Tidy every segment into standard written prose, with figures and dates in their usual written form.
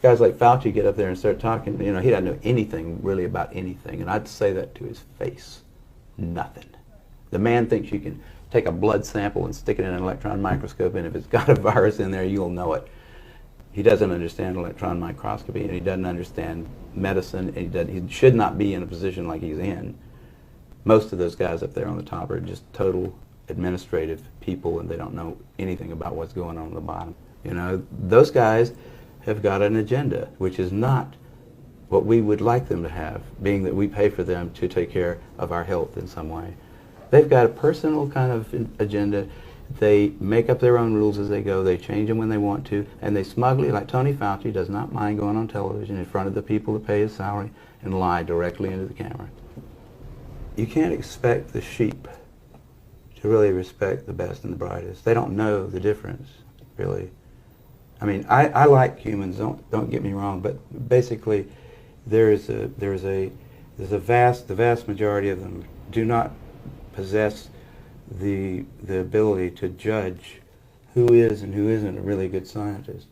guys like Fauci get up there and start talking, you know, he doesn't know anything really about anything, and I'd say that to his face. Nothing. The man thinks you can take a blood sample and stick it in an electron microscope, and if it's got a virus in there, you'll know it. He doesn't understand electron microscopy, and he doesn't understand medicine, and he should not be in a position like he's in. Most of those guys up there on the top are just total administrative people, and they don't know anything about what's going on at the bottom. You know, those guys have got an agenda, which is not what we would like them to have, being that we pay for them to take care of our health in some way. They've got a personal kind of agenda. They make up their own rules as they go. They change them when they want to, and they smugly, like Tony Fauci, does not mind going on television in front of the people that pay his salary and lie directly into the camera. You can't expect the sheep to really respect the best and the brightest. They don't know the difference, really. I mean, I like humans. Don't get me wrong, but basically, the vast majority of them do not possess the ability to judge who is and who isn't a really good scientist.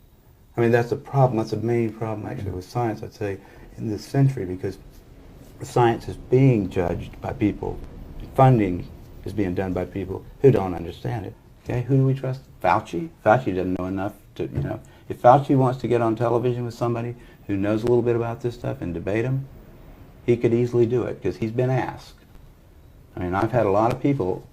I mean, that's a problem. That's a main problem, actually, with science, I'd say, in this century, because science is being judged by people. Funding is being done by people who don't understand it. Okay, who do we trust? Fauci? Fauci doesn't know enough to, you know. If Fauci wants to get on television with somebody who knows a little bit about this stuff and debate him, he could easily do it, because he's been asked. I mean, I've had a lot of people,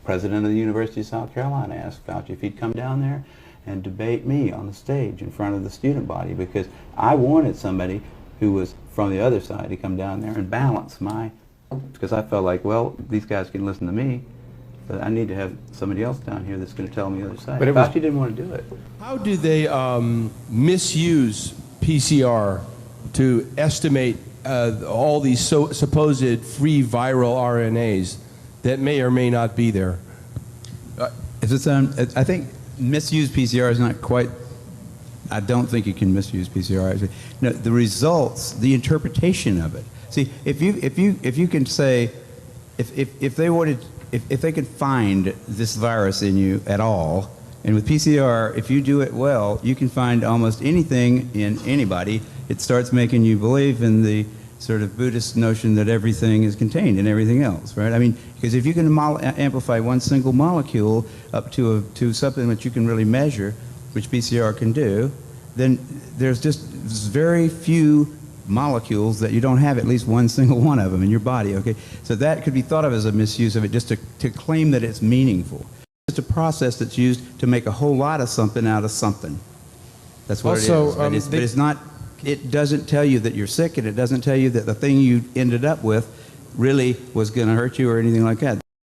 president of the University of South Carolina asked Fauci if he'd come down there and debate me on the stage in front of the student body, because I wanted somebody who was from the other side to come down there and balance my, because I felt like, well, these guys can listen to me, but I need to have somebody else down here that's going to tell me the other side. But Fauci didn't want to do it. How do they misuse PCR to estimate all these supposed free viral RNAs that may or may not be there? I think misuse PCR is not quite. I don't think you can misuse PCR. Actually, no, the results, the interpretation of it. See, if you can say, if they could find this virus in you at all, and with PCR, if you do it well, you can find almost anything in anybody. It starts making you believe in the sort of Buddhist notion that everything is contained in everything else, right? I mean, because if you can amplify one single molecule up to something that you can really measure, which PCR can do, then there's just very few molecules that you don't have at least one single one of them in your body, okay? So that could be thought of as a misuse of it, just to claim that it's meaningful. It's a process that's used to make a whole lot of something out of something. That's what also, it is. But it's not, it doesn't tell you that you're sick, and it doesn't tell you that the thing you ended up with really was going to hurt you or anything like that.